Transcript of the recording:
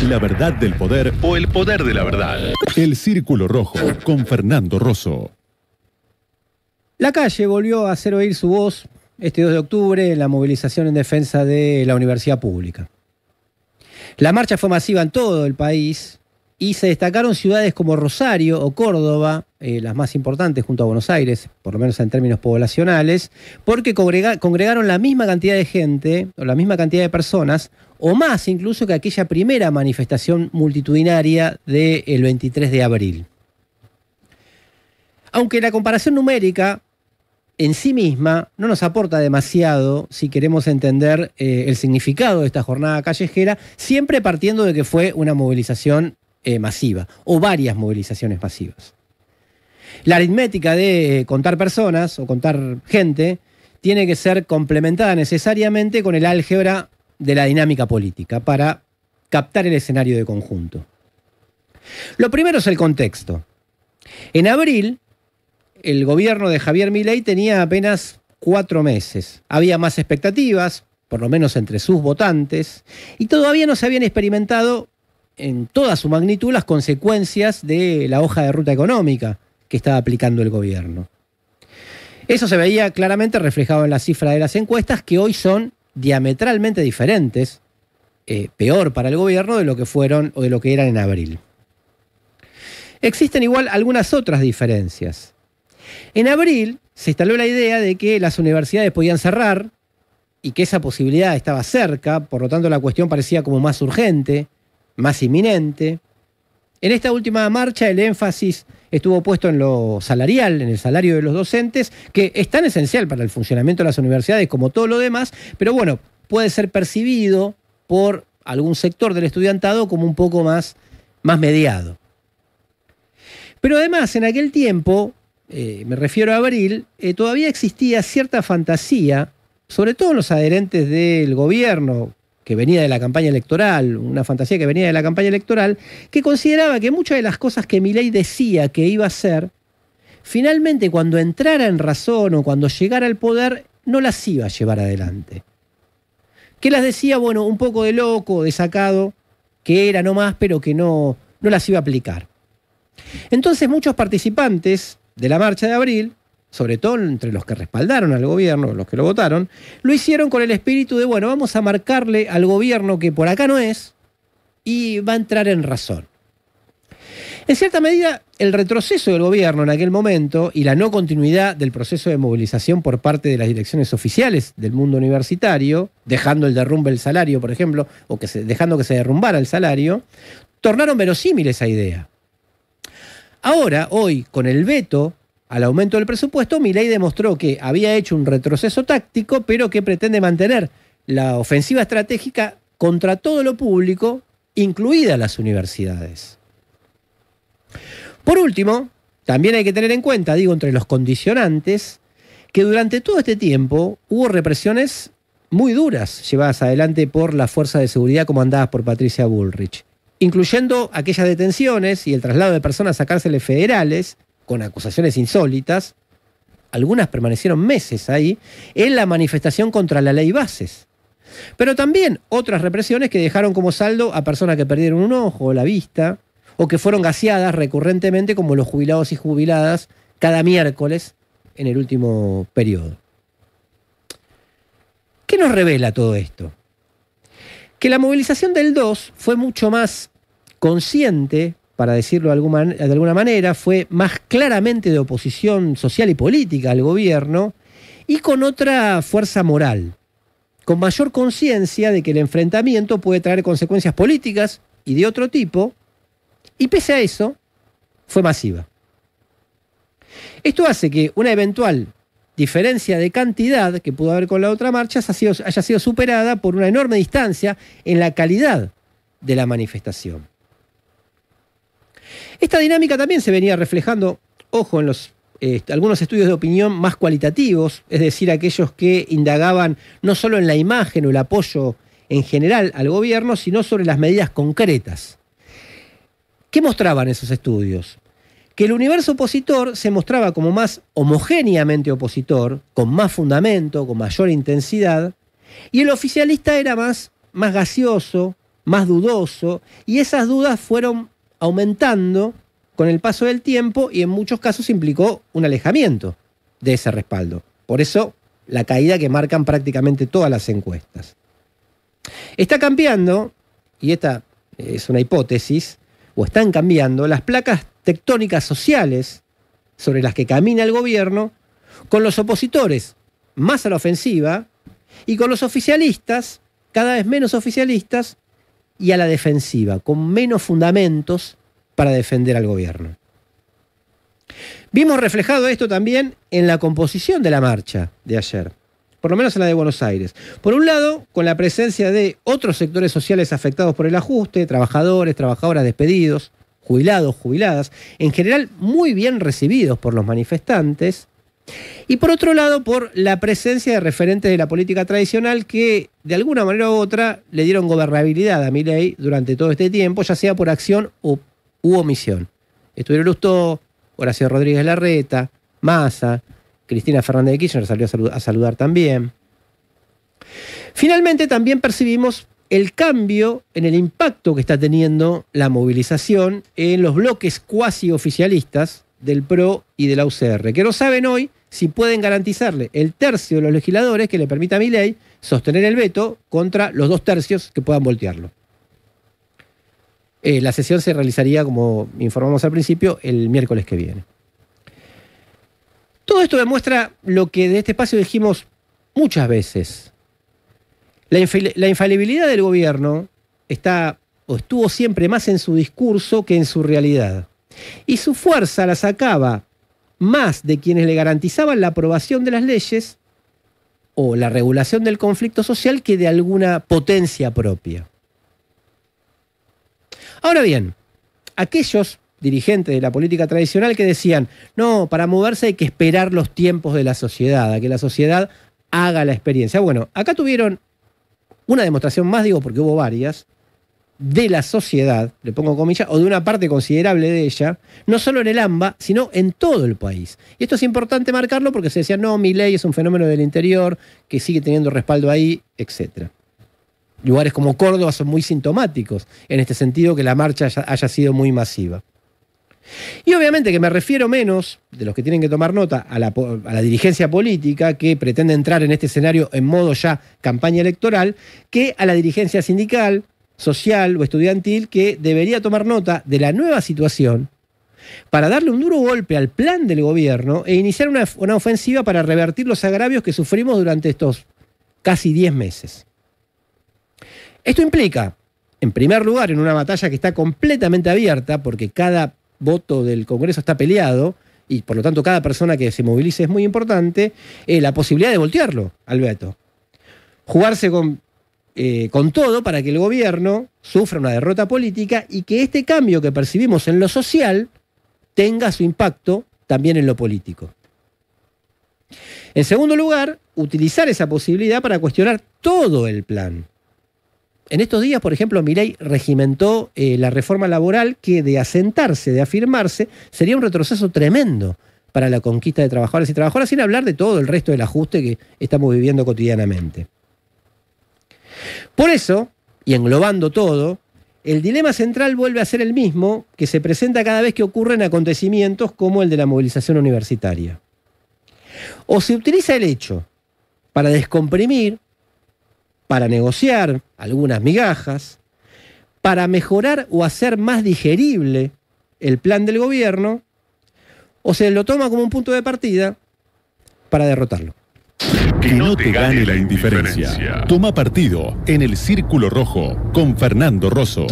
La verdad del poder o el poder de la verdad. El Círculo Rojo con Fernando Rosso. La calle volvió a hacer oír su voz este 2 de octubre en la movilización en defensa de la universidad pública. La marcha fue masiva en todo el país y se destacaron ciudades como Rosario o Córdoba, las más importantes junto a Buenos Aires, por lo menos en términos poblacionales, porque congregaron la misma cantidad de gente o la misma cantidad de personas, o más incluso que aquella primera manifestación multitudinaria del 23 de abril. Aunque la comparación numérica en sí misma no nos aporta demasiado si queremos entender el significado de esta jornada callejera, siempre partiendo de que fue una movilización masiva o varias movilizaciones masivas. La aritmética de contar personas o contar gente tiene que ser complementada necesariamente con el álgebra de la dinámica política para captar el escenario de conjunto. Lo primero es el contexto. En abril, el gobierno de Javier Milei tenía apenas 4 meses. Había más expectativas, por lo menos entre sus votantes, y todavía no se habían experimentado en toda su magnitud las consecuencias de la hoja de ruta económica que estaba aplicando el gobierno. Eso se veía claramente reflejado en la cifra de las encuestas, que hoy son diametralmente diferentes, peor para el gobierno de lo que fueron o de lo que eran en abril. Existen igual algunas otras diferencias. En abril se instaló la idea de que las universidades podían cerrar y que esa posibilidad estaba cerca, por lo tanto la cuestión parecía como más urgente, más inminente. En esta última marcha el énfasis estuvo puesto en lo salarial, en el salario de los docentes, que es tan esencial para el funcionamiento de las universidades como todo lo demás, pero bueno, puede ser percibido por algún sector del estudiantado como un poco más mediado. Pero además, en aquel tiempo, me refiero a abril, todavía existía cierta fantasía, sobre todo en los adherentes del gobierno, que venía de la campaña electoral, una fantasía que venía de la campaña electoral, que consideraba que muchas de las cosas que Milei decía que iba a hacer, finalmente cuando entrara en razón o cuando llegara al poder, no las iba a llevar adelante. Que las decía, bueno, un poco de loco, de sacado, que era nomás, pero que no las iba a aplicar. Entonces muchos participantes de la marcha de abril, sobre todo entre los que respaldaron al gobierno, los que lo votaron, lo hicieron con el espíritu de, bueno, vamos a marcarle al gobierno que por acá no es y va a entrar en razón. En cierta medida, el retroceso del gobierno en aquel momento y la no continuidad del proceso de movilización por parte de las direcciones oficiales del mundo universitario, dejando el derrumbe del salario, por ejemplo, o dejando que se derrumbara el salario, tornaron verosímil esa idea. Ahora, hoy, con el veto al aumento del presupuesto, Milei demostró que había hecho un retroceso táctico, pero que pretende mantener la ofensiva estratégica contra todo lo público, incluidas las universidades. Por último, también hay que tener en cuenta, digo, entre los condicionantes, que durante todo este tiempo hubo represiones muy duras llevadas adelante por las fuerzas de seguridad comandadas por Patricia Bullrich, incluyendo aquellas detenciones y el traslado de personas a cárceles federales, con acusaciones insólitas, algunas permanecieron meses ahí, en la manifestación contra la ley Bases. Pero también otras represiones que dejaron como saldo a personas que perdieron un ojo o la vista, o que fueron gaseadas recurrentemente como los jubilados y jubiladas cada miércoles en el último periodo. ¿Qué nos revela todo esto? Que la movilización del 2 fue mucho más consciente, para decirlo de alguna manera, fue más claramente de oposición social y política al gobierno y con otra fuerza moral, con mayor conciencia de que el enfrentamiento puede traer consecuencias políticas y de otro tipo, y pese a eso, fue masiva. Esto hace que una eventual diferencia de cantidad que pudo haber con la otra marcha haya sido superada por una enorme distancia en la calidad de la manifestación. Esta dinámica también se venía reflejando, ojo, en algunos estudios de opinión más cualitativos, es decir, aquellos que indagaban no solo en la imagen o el apoyo en general al gobierno, sino sobre las medidas concretas. ¿Qué mostraban esos estudios? Que el universo opositor se mostraba como más homogéneamente opositor, con más fundamento, con mayor intensidad, y el oficialista era más gaseoso, más dudoso, y esas dudas fueron aumentando con el paso del tiempo y en muchos casos implicó un alejamiento de ese respaldo. Por eso la caída que marcan prácticamente todas las encuestas. Está cambiando, y esta es una hipótesis, o están cambiando las placas tectónicas sociales sobre las que camina el gobierno, con los opositores más a la ofensiva y con los oficialistas, cada vez menos oficialistas, y a la defensiva, con menos fundamentos para defender al gobierno. Vimos reflejado esto también en la composición de la marcha de ayer, por lo menos en la de Buenos Aires. Por un lado, con la presencia de otros sectores sociales afectados por el ajuste, trabajadores, trabajadoras despedidos, jubilados, jubiladas, en general muy bien recibidos por los manifestantes. Y por otro lado, por la presencia de referentes de la política tradicional que, de alguna manera u otra, le dieron gobernabilidad a Milei durante todo este tiempo, ya sea por acción u omisión. Estuvieron Lustó, Horacio Rodríguez Larreta, Massa, Cristina Fernández de Kirchner salió a saludar también. Finalmente también percibimos el cambio en el impacto que está teniendo la movilización en los bloques cuasi oficialistas del PRO y de la UCR, que no saben hoy si pueden garantizarle el tercio de los legisladores que le permita a Milei sostener el veto contra los 2 tercios que puedan voltearlo. La sesión se realizaría, como informamos al principio, el miércoles que viene. Todo esto demuestra lo que de este espacio dijimos muchas veces. La infalibilidad del gobierno estuvo siempre más en su discurso que en su realidad. Y su fuerza la sacaba más de quienes le garantizaban la aprobación de las leyes o la regulación del conflicto social que de alguna potencia propia. Ahora bien, aquellos dirigentes de la política tradicional que decían, no, para moverse hay que esperar los tiempos de la sociedad, a que la sociedad haga la experiencia. Bueno, acá tuvieron una demostración más, digo porque hubo varias, de la sociedad, le pongo comillas, o de una parte considerable de ella, no solo en el AMBA, sino en todo el país. Y esto es importante marcarlo porque se decía, no, Milei es un fenómeno del interior, que sigue teniendo respaldo ahí, etc. Lugares como Córdoba son muy sintomáticos, en este sentido que la marcha haya sido muy masiva. Y obviamente que me refiero menos, de los que tienen que tomar nota, a la dirigencia política que pretende entrar en este escenario en modo ya campaña electoral, que a la dirigencia sindical, social o estudiantil que debería tomar nota de la nueva situación para darle un duro golpe al plan del gobierno e iniciar una ofensiva para revertir los agravios que sufrimos durante estos casi 10 meses. Esto implica, en primer lugar, en una batalla que está completamente abierta porque cada voto del Congreso está peleado y por lo tanto cada persona que se movilice es muy importante, la posibilidad de voltearlo al veto. Jugarse con todo para que el gobierno sufra una derrota política y que este cambio que percibimos en lo social tenga su impacto también en lo político. En segundo lugar, utilizar esa posibilidad para cuestionar todo el plan. En estos días, por ejemplo, Milei regimentó la reforma laboral que de asentarse, de afirmarse, sería un retroceso tremendo para la conquista de trabajadores y trabajadoras, sin hablar de todo el resto del ajuste que estamos viviendo cotidianamente. Por eso, y englobando todo, el dilema central vuelve a ser el mismo que se presenta cada vez que ocurren acontecimientos como el de la movilización universitaria. O se utiliza el hecho para descomprimir, para negociar algunas migajas, para mejorar o hacer más digerible el plan del gobierno, o se lo toma como un punto de partida para derrotarlo. Que no te gane la indiferencia. Toma partido en el Círculo Rojo con Fernando Rosso.